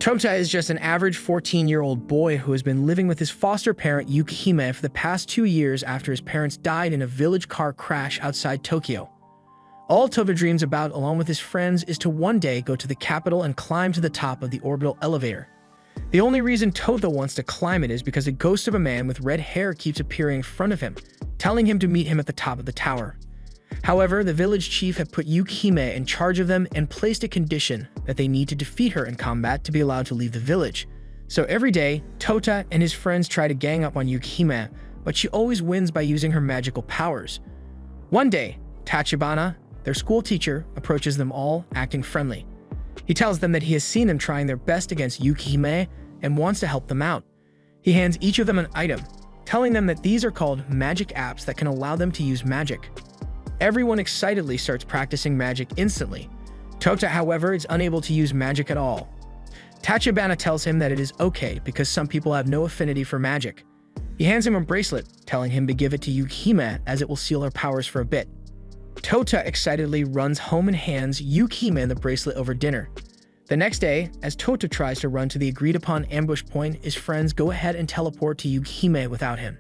Tota is just an average 14-year-old boy who has been living with his foster parent Yukihime for the past 2 years after his parents died in a village car crash outside Tokyo. All Tota dreams about, along with his friends, is to one day go to the capital and climb to the top of the orbital elevator. The only reason Tota wants to climb it is because a ghost of a man with red hair keeps appearing in front of him, telling him to meet him at the top of the tower. However, the village chief had put Yukihime in charge of them and placed a condition that they need to defeat her in combat to be allowed to leave the village. So every day, Tota and his friends try to gang up on Yukihime, but she always wins by using her magical powers. One day, Tachibana, their school teacher, approaches them all, acting friendly. He tells them that he has seen them trying their best against Yukihime and wants to help them out. He hands each of them an item, telling them that these are called magic apps that can allow them to use magic. Everyone excitedly starts practicing magic instantly. Tota, however, is unable to use magic at all. Tachibana tells him that it is okay because some people have no affinity for magic. He hands him a bracelet, telling him to give it to Yukihime as it will seal her powers for a bit. Tota excitedly runs home and hands Yukihime the bracelet over dinner. The next day, as Tota tries to run to the agreed-upon ambush point, his friends go ahead and teleport to Yukihime without him.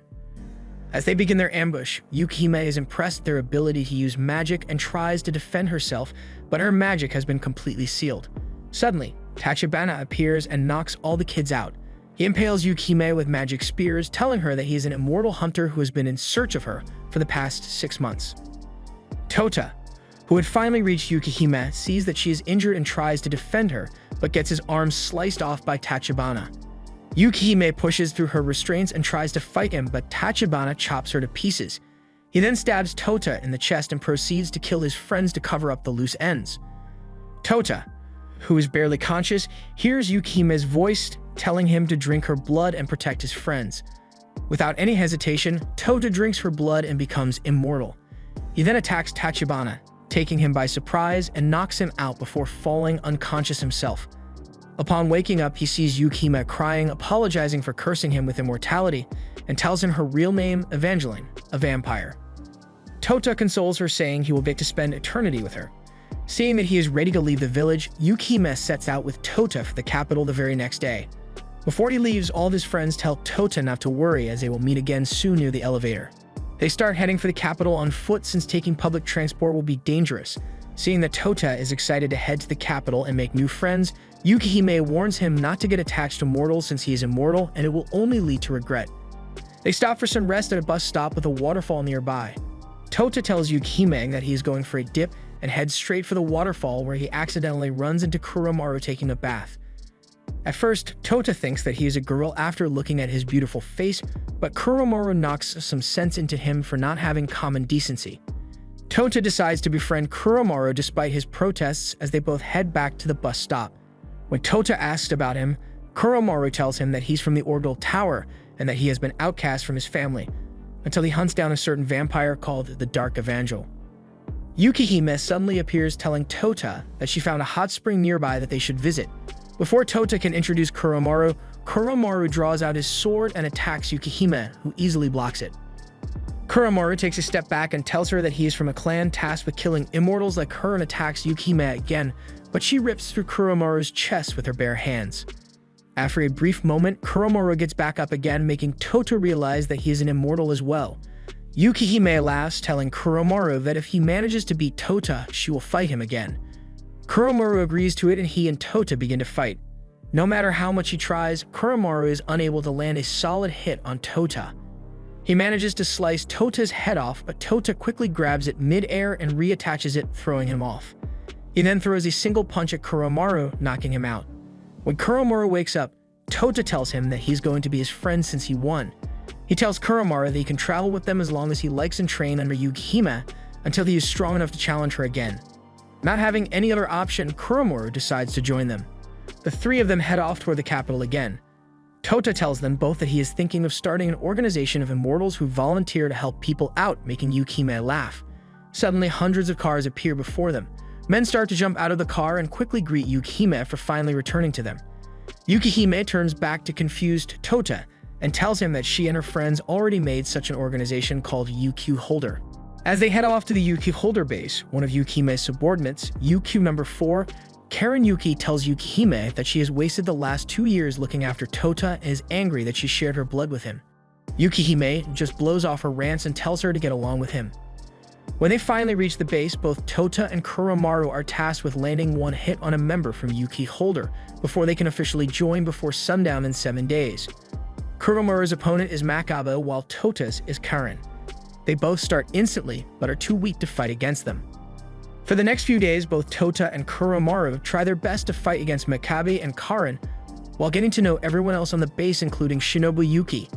As they begin their ambush, Yukihime is impressed with their ability to use magic and tries to defend herself, but her magic has been completely sealed. Suddenly, Tachibana appears and knocks all the kids out. He impales Yukihime with magic spears, telling her that he is an immortal hunter who has been in search of her for the past 6 months. Tota, who had finally reached Yukihime, sees that she is injured and tries to defend her, but gets his arm sliced off by Tachibana. Yukihime pushes through her restraints and tries to fight him, but Tachibana chops her to pieces. He then stabs Tota in the chest and proceeds to kill his friends to cover up the loose ends. Tota, who is barely conscious, hears Yukihime's voice telling him to drink her blood and protect his friends. Without any hesitation, Tota drinks her blood and becomes immortal. He then attacks Tachibana, taking him by surprise and knocks him out before falling unconscious himself. Upon waking up, he sees Yukihime crying, apologizing for cursing him with immortality, and tells him her real name, Evangeline, a vampire. Tota consoles her, saying he will get to spend eternity with her. Seeing that he is ready to leave the village, Yukihime sets out with Tota for the capital the very next day. Before he leaves, all of his friends tell Tota not to worry as they will meet again soon near the elevator. They start heading for the capital on foot since taking public transport will be dangerous. Seeing that Tota is excited to head to the capital and make new friends, Yukihime warns him not to get attached to mortals since he is immortal and it will only lead to regret. They stop for some rest at a bus stop with a waterfall nearby. Tota tells Yukihime that he is going for a dip and heads straight for the waterfall, where he accidentally runs into Kuromaru taking a bath. At first, Tota thinks that he is a girl after looking at his beautiful face, but Kuromaru knocks some sense into him for not having common decency. Tota decides to befriend Kuromaru despite his protests as they both head back to the bus stop. When Tota asks about him, Kuromaru tells him that he's from the orbital tower and that he has been outcast from his family, until he hunts down a certain vampire called the Dark Evangel. Yukihime suddenly appears, telling Tota that she found a hot spring nearby that they should visit. Before Tota can introduce Kuromaru, Kuromaru draws out his sword and attacks Yukihime, who easily blocks it. Kuromaru takes a step back and tells her that he is from a clan tasked with killing immortals like her and attacks Yukihime again, but she rips through Kuromaru's chest with her bare hands. After a brief moment, Kuromaru gets back up again, making Tota realize that he is an immortal as well. Yukihime laughs, telling Kuromaru that if he manages to beat Tota, she will fight him again. Kuromaru agrees to it and he and Tota begin to fight. No matter how much he tries, Kuromaru is unable to land a solid hit on Tota. He manages to slice Tota's head off, but Tota quickly grabs it mid-air and reattaches it, throwing him off. He then throws a single punch at Kuromaru, knocking him out. When Kuromaru wakes up, Tota tells him that he's going to be his friend since he won. He tells Kuromaru that he can travel with them as long as he likes and train under Yukihime until he is strong enough to challenge her again. Not having any other option, Kuromaru decides to join them. The three of them head off toward the capital again. Tota tells them both that he is thinking of starting an organization of immortals who volunteer to help people out, making Yukihime laugh. Suddenly, hundreds of cars appear before them. Men start to jump out of the car and quickly greet Yukihime for finally returning to them. Yukihime turns back to confused Tota and tells him that she and her friends already made such an organization called UQ Holder. As they head off to the UQ Holder base, one of Yukihime's subordinates, UQ number 4, Karen Yuki tells Yukihime that she has wasted the last 2 years looking after Tota and is angry that she shared her blood with him. Yukihime just blows off her rants and tells her to get along with him. When they finally reach the base, both Tota and Kuromaru are tasked with landing one hit on a member from Yuki Holder before they can officially join before sundown in 7 days. Kuromaru's opponent is Makaba, while Tota's is Karen. They both start instantly, but are too weak to fight against them. For the next few days, both Tota and Kuromaru try their best to fight against Makabe and Karen, while getting to know everyone else on the base, including Shinobu Yuki,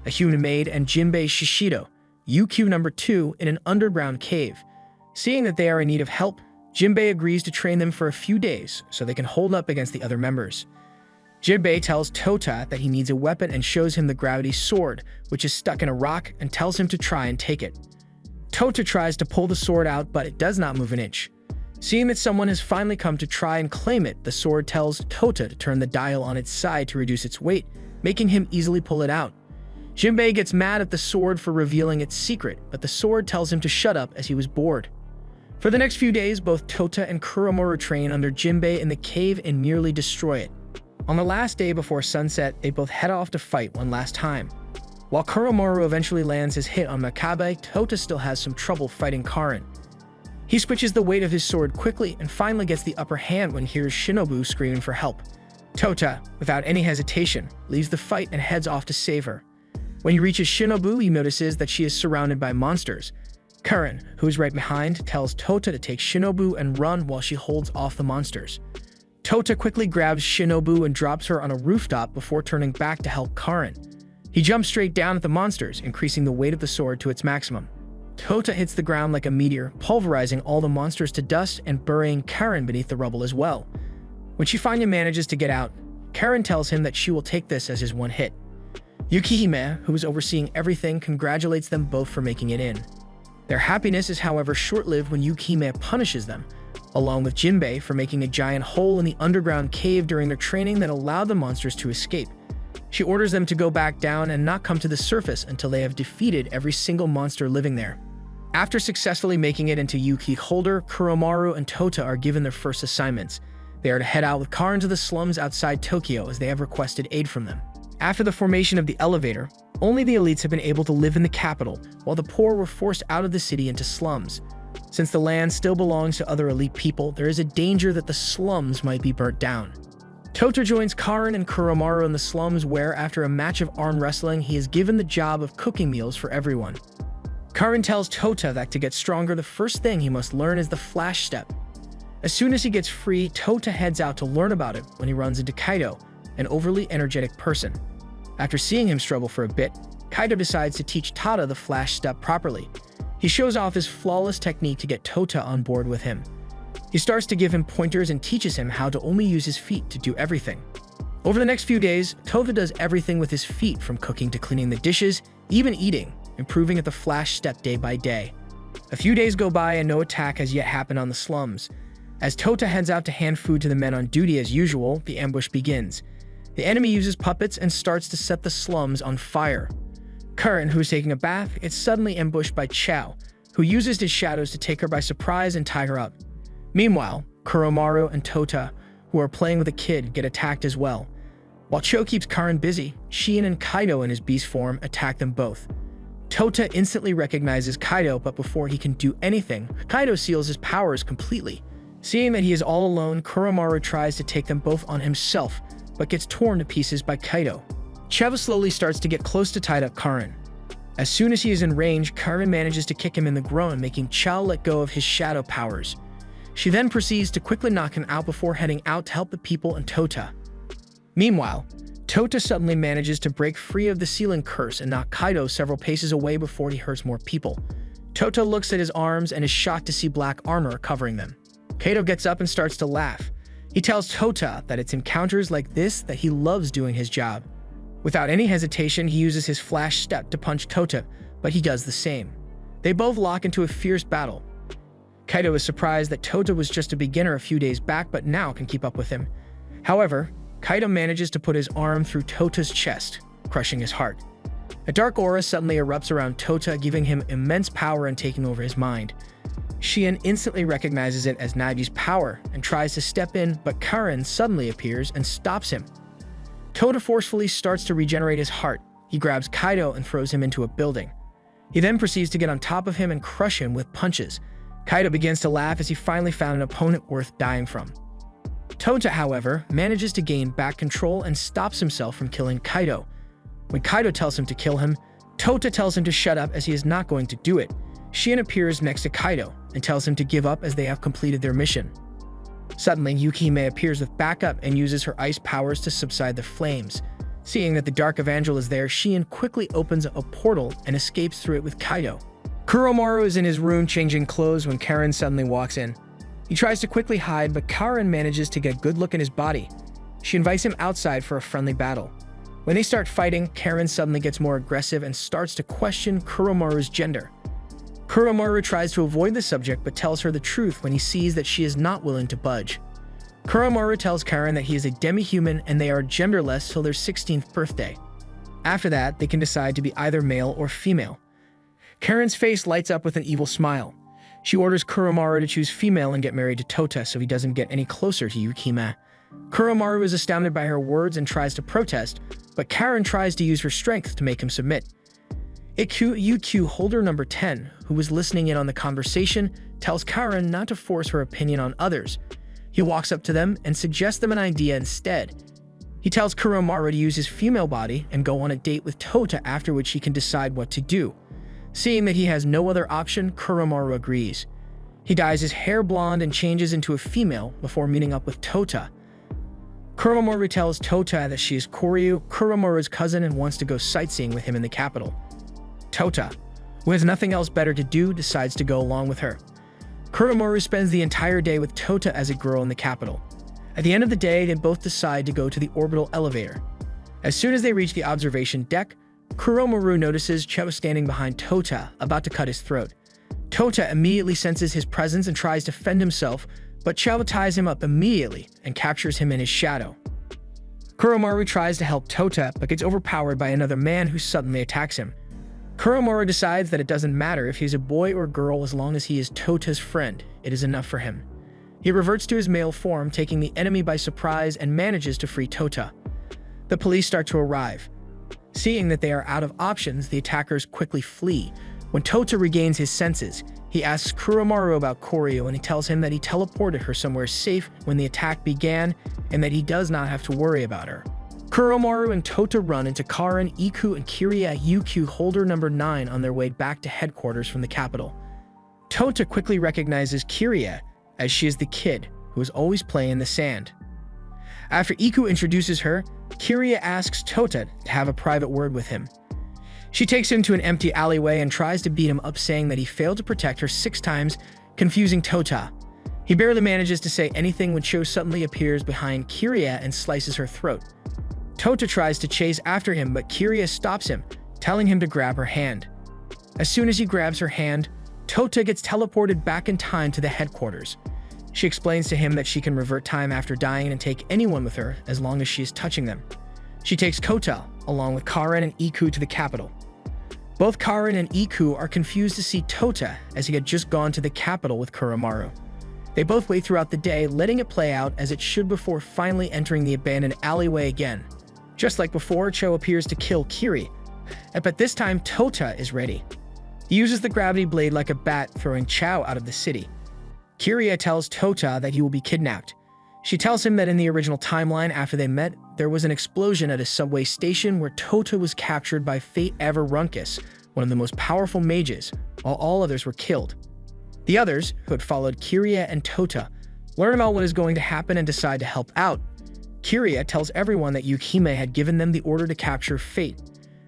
a human maid, and Jinbei Shishido, UQ number 2, in an underground cave. Seeing that they are in need of help, Jinbei agrees to train them for a few days so they can hold up against the other members. Jinbei tells Tota that he needs a weapon and shows him the gravity sword, which is stuck in a rock, and tells him to try and take it. Tota tries to pull the sword out, but it does not move an inch. Seeing that someone has finally come to try and claim it, the sword tells Tota to turn the dial on its side to reduce its weight, making him easily pull it out. Jinbei gets mad at the sword for revealing its secret, but the sword tells him to shut up as he was bored. For the next few days, both Tota and Kuromaru train under Jinbei in the cave and nearly destroy it. On the last day before sunset, they both head off to fight one last time. While Kuromaru eventually lands his hit on Makabe, Tota still has some trouble fighting Karen. He switches the weight of his sword quickly and finally gets the upper hand when he hears Shinobu screaming for help. Tota, without any hesitation, leaves the fight and heads off to save her. When he reaches Shinobu, he notices that she is surrounded by monsters. Karen, who is right behind, tells Tota to take Shinobu and run while she holds off the monsters. Tota quickly grabs Shinobu and drops her on a rooftop before turning back to help Karen. He jumps straight down at the monsters, increasing the weight of the sword to its maximum. Tota hits the ground like a meteor, pulverizing all the monsters to dust and burying Karen beneath the rubble as well. When she finally manages to get out, Karen tells him that she will take this as his one hit. Yukihime, who is overseeing everything, congratulates them both for making it in. Their happiness is, however, short-lived when Yukihime punishes them, along with Jinbei, for making a giant hole in the underground cave during their training that allowed the monsters to escape. She orders them to go back down and not come to the surface until they have defeated every single monster living there. After successfully making it into Yuki Holder, Kuromaru and Tota are given their first assignments. They are to head out with Karen to the slums outside Tokyo as they have requested aid from them. After the formation of the elevator, only the elites have been able to live in the capital, while the poor were forced out of the city into slums. Since the land still belongs to other elite people, there is a danger that the slums might be burnt down. Tota joins Karen and Kuromaru in the slums where, after a match of arm wrestling, he is given the job of cooking meals for everyone. Karen tells Tota that to get stronger, the first thing he must learn is the flash step. As soon as he gets free, Tota heads out to learn about it when he runs into Kaido, an overly energetic person. After seeing him struggle for a bit, Kaido decides to teach Tada the flash step properly. He shows off his flawless technique to get Tota on board with him. He starts to give him pointers and teaches him how to only use his feet to do everything. Over the next few days, Tota does everything with his feet, from cooking to cleaning the dishes, even eating, improving at the flash step day by day. A few days go by and no attack has yet happened on the slums. As Tota heads out to hand food to the men on duty as usual, the ambush begins. The enemy uses puppets and starts to set the slums on fire. Karen, who is taking a bath, is suddenly ambushed by Chao, who uses his shadows to take her by surprise and tie her up. Meanwhile, Kuromaru and Tota, who are playing with a kid, get attacked as well. While Cho keeps Karen busy, Shien and Kaido in his beast form attack them both. Tota instantly recognizes Kaido, but before he can do anything, Kaido seals his powers completely. Seeing that he is all alone, Kuromaru tries to take them both on himself, but gets torn to pieces by Kaido. Cheva slowly starts to get close to tied up Karen. As soon as he is in range, Karen manages to kick him in the groin, making Chao let go of his shadow powers. She then proceeds to quickly knock him out before heading out to help the people and Tota. Meanwhile, Tota suddenly manages to break free of the ceiling curse and knock Kaido several paces away before he hurts more people. Tota looks at his arms and is shocked to see black armor covering them. Kaido gets up and starts to laugh. He tells Tota that it's encounters like this that he loves doing his job. Without any hesitation, he uses his flash step to punch Tota, but he does the same. They both lock into a fierce battle. Kaido is surprised that Tota was just a beginner a few days back, but now can keep up with him. However, Kaido manages to put his arm through Tota's chest, crushing his heart. A dark aura suddenly erupts around Tota, giving him immense power and taking over his mind. Shion instantly recognizes it as Nagi's power and tries to step in, but Karen suddenly appears and stops him. Tota forcefully starts to regenerate his heart. He grabs Kaido and throws him into a building. He then proceeds to get on top of him and crush him with punches. Kaido begins to laugh as he finally found an opponent worth dying from. Tota, however, manages to gain back control and stops himself from killing Kaido. When Kaido tells him to kill him, Tota tells him to shut up as he is not going to do it. Shion appears next to Kaido and tells him to give up as they have completed their mission. Suddenly, Yukihime appears with backup and uses her ice powers to subside the flames. Seeing that the Dark Evangel is there, Shion quickly opens a portal and escapes through it with Kaido. Kuromaru is in his room changing clothes when Karen suddenly walks in. He tries to quickly hide, but Karen manages to get a good look in his body. She invites him outside for a friendly battle. When they start fighting, Karen suddenly gets more aggressive and starts to question Kuromaru's gender. Kuromaru tries to avoid the subject but tells her the truth when he sees that she is not willing to budge. Kuromaru tells Karen that he is a demi-human and they are genderless till their 16th birthday. After that, they can decide to be either male or female. Karen's face lights up with an evil smile. She orders Kuromaru to choose female and get married to Tota so he doesn't get any closer to Yukihime. Kuromaru is astounded by her words and tries to protest, but Karen tries to use her strength to make him submit. UQ holder number 10, who was listening in on the conversation, tells Karen not to force her opinion on others. He walks up to them and suggests them an idea instead. He tells Kuromaru to use his female body and go on a date with Tota, after which he can decide what to do. Seeing that he has no other option, Kuromaru agrees. He dyes his hair blonde and changes into a female before meeting up with Tota. Kuromaru tells Tota that she is Koryu, Kuromaru's cousin, and wants to go sightseeing with him in the capital. Tota, who has nothing else better to do, decides to go along with her. Kuromaru spends the entire day with Tota as a girl in the capital. At the end of the day, they both decide to go to the orbital elevator. As soon as they reach the observation deck, Kuromaru notices Cho standing behind Tota, about to cut his throat. Tota immediately senses his presence and tries to fend himself, but Cho ties him up immediately and captures him in his shadow. Kuromaru tries to help Tota, but gets overpowered by another man who suddenly attacks him. Kuromaru decides that it doesn't matter if he's a boy or girl as long as he is Tota's friend. It is enough for him. He reverts to his male form, taking the enemy by surprise, and manages to free Tota. The police start to arrive. Seeing that they are out of options, the attackers quickly flee. When Tota regains his senses, he asks Kuromaru about Koryu, and he tells him that he teleported her somewhere safe when the attack began and that he does not have to worry about her. Kuromaru and Tota run into Karen, Iku, and Kiria UQ holder number 9 on their way back to headquarters from the capital. Tota quickly recognizes Kiria, as she is the kid who is always playing in the sand. After Iku introduces her, Kiria asks Tota to have a private word with him. She takes him to an empty alleyway and tries to beat him up, saying that he failed to protect her 6 times, confusing Tota. He barely manages to say anything when Cho suddenly appears behind Kiria and slices her throat. Tota tries to chase after him, but Kiria stops him, telling him to grab her hand. As soon as he grabs her hand, Tota gets teleported back in time to the headquarters. She explains to him that she can revert time after dying and take anyone with her as long as she is touching them. She takes Kota, along with Karen and Iku, to the capital. Both Karen and Iku are confused to see Tota, as he had just gone to the capital with Kuromaru. They both wait throughout the day, letting it play out as it should before finally entering the abandoned alleyway again. Just like before, Cho appears to kill Kiri, but this time Tota is ready. He uses the gravity blade like a bat, throwing Chao out of the city. Kiria tells Tota that he will be kidnapped. She tells him that in the original timeline after they met, there was an explosion at a subway station where Tota was captured by Fate Everunkus, one of the most powerful mages, while all others were killed. The others, who had followed Kiria and Tota, learn about what is going to happen and decide to help out. Kiria tells everyone that Yukihime had given them the order to capture Fate,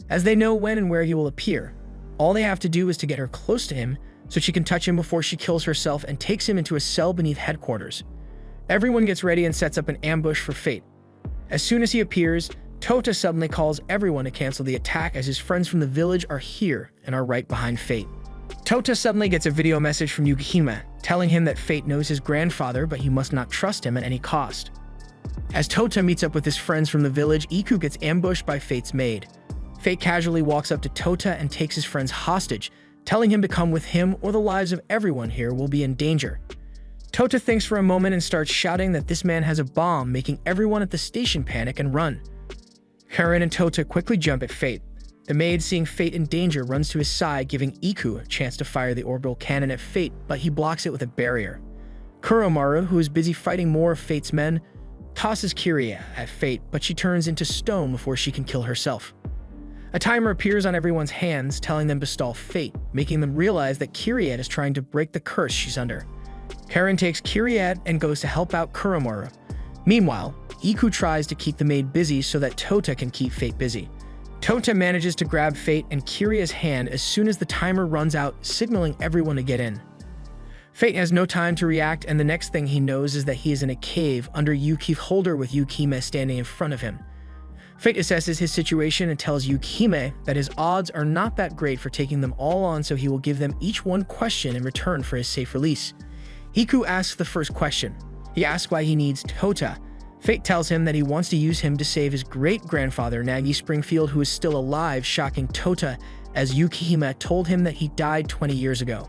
as they know when and where he will appear. All they have to do is to get her close to him so she can touch him before she kills herself and takes him into a cell beneath headquarters. Everyone gets ready and sets up an ambush for Fate. As soon as he appears, Tota suddenly calls everyone to cancel the attack as his friends from the village are here and are right behind Fate. Tota suddenly gets a video message from Yukihime, telling him that Fate knows his grandfather, but he must not trust him at any cost. As Tota meets up with his friends from the village, Iku gets ambushed by Fate's maid. Fate casually walks up to Tota and takes his friends hostage, telling him to come with him or the lives of everyone here will be in danger. Tota thinks for a moment and starts shouting that this man has a bomb, making everyone at the station panic and run. Karen and Tota quickly jump at Fate. The maid, seeing Fate in danger, runs to his side, giving Iku a chance to fire the orbital cannon at Fate, but he blocks it with a barrier. Kuromaru, who is busy fighting more of Fate's men, tosses Kiria at Fate, but she turns into stone before she can kill herself. A timer appears on everyone's hands, telling them to stall Fate, making them realize that Kiria is trying to break the curse she's under. Karen takes Kiria and goes to help out Kuromaru. Meanwhile, Iku tries to keep the maid busy so that Tota can keep Fate busy. Tota manages to grab Fate and Kiria's hand as soon as the timer runs out, signaling everyone to get in. Fate has no time to react, and the next thing he knows is that he is in a cave under Yuki's holder with Yukihime standing in front of him. Fate assesses his situation and tells Yukihime that his odds are not that great for taking them all on, so he will give them each one question in return for his safe release. Iku asks the first question. He asks why he needs Tota. Fate tells him that he wants to use him to save his great-grandfather Nagi Springfield, who is still alive, shocking Tota as Yukihime told him that he died 20 years ago.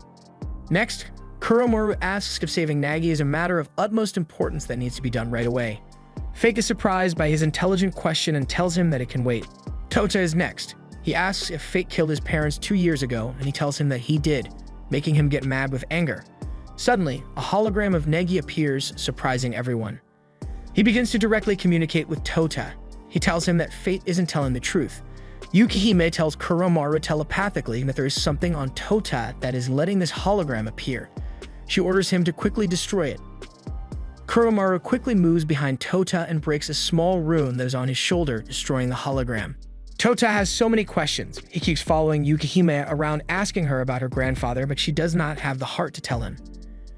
Next, Kuromaru asks if saving Nagi is a matter of utmost importance that needs to be done right away. Fate is surprised by his intelligent question and tells him that it can wait. Tota is next. He asks if Fate killed his parents 2 years ago, and he tells him that he did, making him get mad with anger. Suddenly, a hologram of Nagi appears, surprising everyone. He begins to directly communicate with Tota. He tells him that Fate isn't telling the truth. Yukihime tells Kuromaru telepathically that there is something on Tota that is letting this hologram appear. She orders him to quickly destroy it. Kuromaru quickly moves behind Tota and breaks a small rune that is on his shoulder, destroying the hologram. Tota has so many questions. He keeps following Yukihime around, asking her about her grandfather, but she does not have the heart to tell him.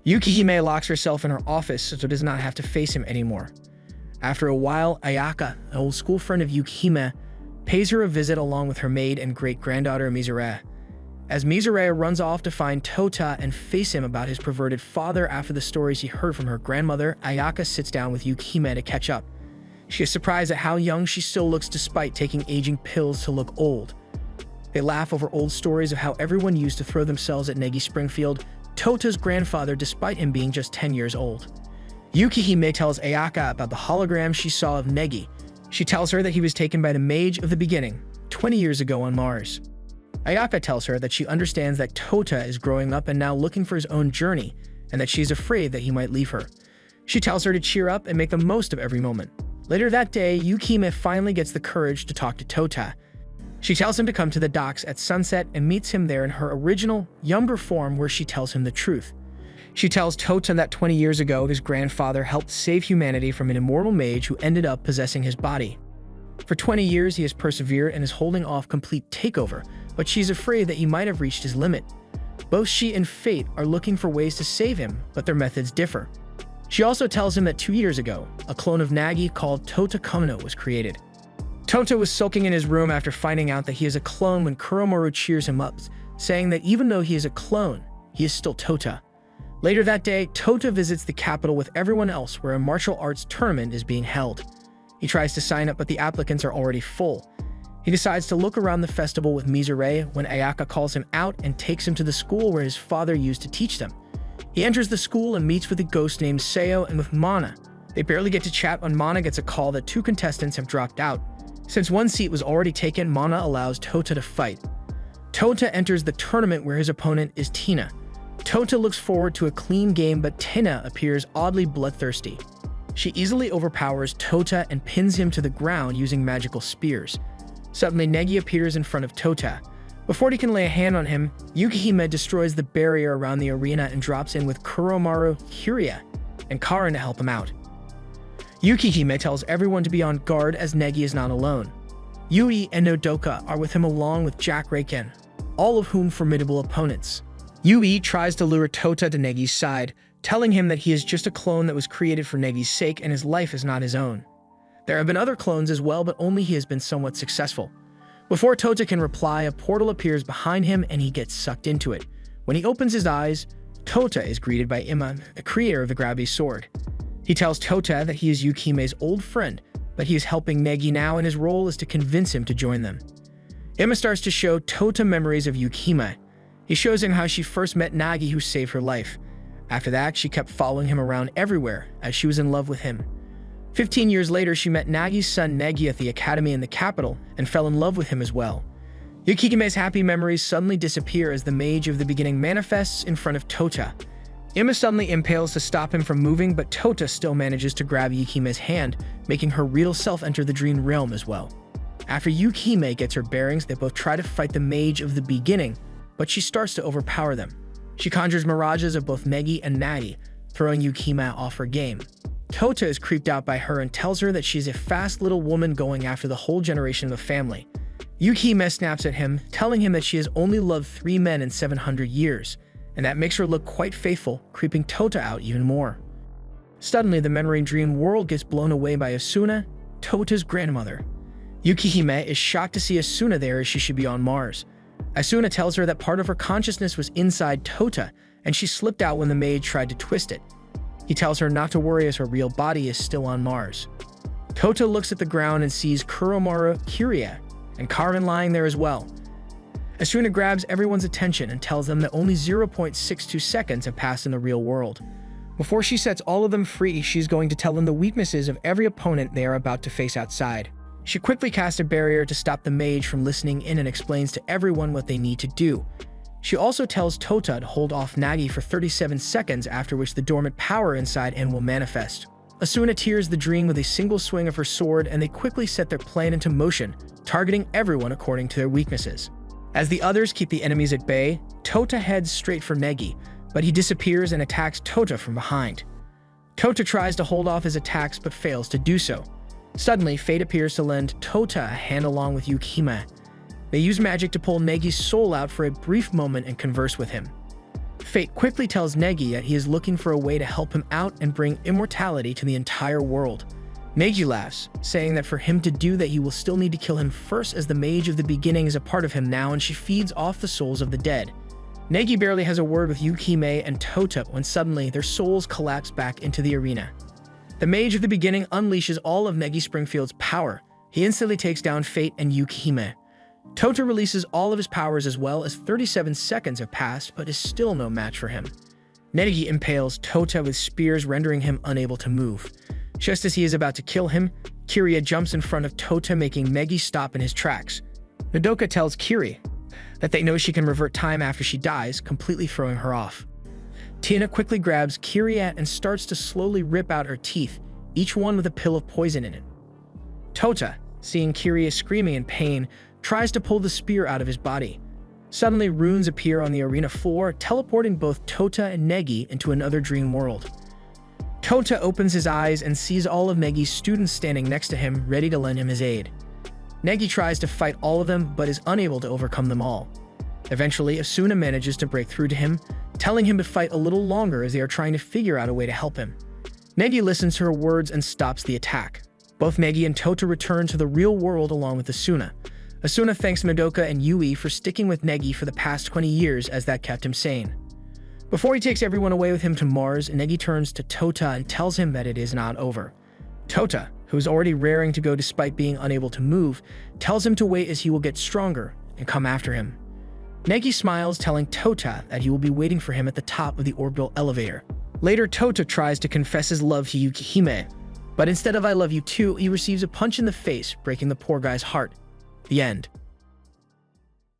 Yukihime locks herself in her office so does not have to face him anymore. After a while, Ayaka, an old school friend of Yukihime, pays her a visit along with her maid and great-granddaughter Mizure. As Mizure runs off to find Tota and face him about his perverted father after the stories he heard from her grandmother, Ayaka sits down with Yukihime to catch up. She is surprised at how young she still looks despite taking aging pills to look old. They laugh over old stories of how everyone used to throw themselves at Nagi Springfield, Tota's grandfather, despite him being just 10 years old. Yukihime tells Ayaka about the hologram she saw of Nagi. She tells her that he was taken by the Mage of the Beginning, 20 years ago on Mars. Ayaka tells her that she understands that Tota is growing up and now looking for his own journey, and that she is afraid that he might leave her. She tells her to cheer up and make the most of every moment. Later that day, Yukihime finally gets the courage to talk to Tota. She tells him to come to the docks at sunset and meets him there in her original, younger form, where she tells him the truth. She tells Tota that 20 years ago, his grandfather helped save humanity from an immortal mage who ended up possessing his body. For 20 years, he has persevered and is holding off complete takeover, but she's afraid that he might have reached his limit. Both she and Fate are looking for ways to save him, but their methods differ. She also tells him that 2 years ago, a clone of Nagi called Tota Kono was created. Tota was sulking in his room after finding out that he is a clone when Kuromaru cheers him up, saying that even though he is a clone, he is still Tota. Later that day, Tota visits the capital with everyone else where a martial arts tournament is being held. He tries to sign up, but the applicants are already full. He decides to look around the festival with Mizure when Ayaka calls him out and takes him to the school where his father used to teach them. He enters the school and meets with a ghost named Seo and with Mana. They barely get to chat when Mana gets a call that 2 contestants have dropped out. Since one seat was already taken, Mana allows Tota to fight. Tota enters the tournament where his opponent is Tina. Tota looks forward to a clean game, but Tina appears oddly bloodthirsty. She easily overpowers Tota and pins him to the ground using magical spears. Suddenly, Nagi appears in front of Tota. Before he can lay a hand on him, Yukihime destroys the barrier around the arena and drops in with Kuromaru, Kiria, and Karin to help him out. Yukihime tells everyone to be on guard as Nagi is not alone. Yui and Nodoka are with him along with Jack Reiken, all of whom formidable opponents. Yui tries to lure Tota to Nagi's side, telling him that he is just a clone that was created for Nagi's sake and his life is not his own. There have been other clones as well, but only he has been somewhat successful. Before Tota can reply, a portal appears behind him and he gets sucked into it. When he opens his eyes, Tota is greeted by Ima, the creator of the Gravity Sword. He tells Tota that he is Yukihime's old friend, but he is helping Nagi now and his role is to convince him to join them. Ima starts to show Tota memories of Yukihime. He shows him how she first met Nagi, who saved her life. After that, she kept following him around everywhere as she was in love with him. 15 years later, she met Nagi's son Nagi at the academy in the capital and fell in love with him as well. Yukihime's happy memories suddenly disappear as the mage of the beginning manifests in front of Tota. Ima suddenly impales to stop him from moving, but Tota still manages to grab Yukihime's hand, making her real self enter the dream realm as well. After Yukihime gets her bearings, they both try to fight the mage of the beginning, but she starts to overpower them. She conjures mirages of both Nagi and Nagi, throwing Yukihime off her game. Tota is creeped out by her and tells her that she's a fast little woman going after the whole generation of the family. Yukihime snaps at him, telling him that she has only loved 3 men in 700 years, and that makes her look quite faithful, creeping Tota out even more. Suddenly, the memory dream world gets blown away by Asuna, Tota's grandmother. Yukihime is shocked to see Asuna there as she should be on Mars. Asuna tells her that part of her consciousness was inside Tota, and she slipped out when the mage tried to twist it. He tells her not to worry as her real body is still on Mars. Tota looks at the ground and sees Kuromaru, Kiria, and Karin lying there as well. Asuna grabs everyone's attention and tells them that only 0.62 seconds have passed in the real world. Before she sets all of them free, she's going to tell them the weaknesses of every opponent they are about to face outside. She quickly casts a barrier to stop the mage from listening in and explains to everyone what they need to do. She also tells Tota to hold off Nagi for 37 seconds, after which the dormant power inside him will manifest. Asuna tears the dream with a single swing of her sword, and they quickly set their plan into motion, targeting everyone according to their weaknesses. As the others keep the enemies at bay, Tota heads straight for Nagi, but he disappears and attacks Tota from behind. Tota tries to hold off his attacks but fails to do so. Suddenly, Fate appears to lend Tota a hand along with Yukihime. They use magic to pull Negi's soul out for a brief moment and converse with him. Fate quickly tells Nagi that he is looking for a way to help him out and bring immortality to the entire world. Nagi laughs, saying that for him to do that he will still need to kill him first, as the mage of the beginning is a part of him now and she feeds off the souls of the dead. Nagi barely has a word with Yukihime and Tota when suddenly their souls collapse back into the arena. The mage of the beginning unleashes all of Nagi Springfield's power. He instantly takes down Fate and Yukihime. Tota releases all of his powers as well, as 37 seconds have passed, but is still no match for him. Nagi impales Tota with spears, rendering him unable to move. Just as he is about to kill him, Kiria jumps in front of Tota, making Nagi stop in his tracks. Nodoka tells Kiri that they know she can revert time after she dies, completely throwing her off. Tina quickly grabs Kiria and starts to slowly rip out her teeth, each one with a pill of poison in it. Tota, seeing Kiria screaming in pain, tries to pull the spear out of his body. Suddenly, runes appear on the arena floor, teleporting both Tota and Nagi into another dream world. Tota opens his eyes and sees all of Nagi's students standing next to him, ready to lend him his aid. Nagi tries to fight all of them, but is unable to overcome them all. Eventually, Asuna manages to break through to him, telling him to fight a little longer as they are trying to figure out a way to help him. Nagi listens to her words and stops the attack. Both Nagi and Tota return to the real world along with Asuna. Asuna thanks Madoka and Yui for sticking with Nagi for the past 20 years, as that kept him sane. Before he takes everyone away with him to Mars, Nagi turns to Tota and tells him that it is not over. Tota, who is already raring to go despite being unable to move, tells him to wait as he will get stronger and come after him. Nagi smiles, telling Tota that he will be waiting for him at the top of the orbital elevator. Later, Tota tries to confess his love to Yukihime, but instead of "I love you too," he receives a punch in the face, breaking the poor guy's heart. The end.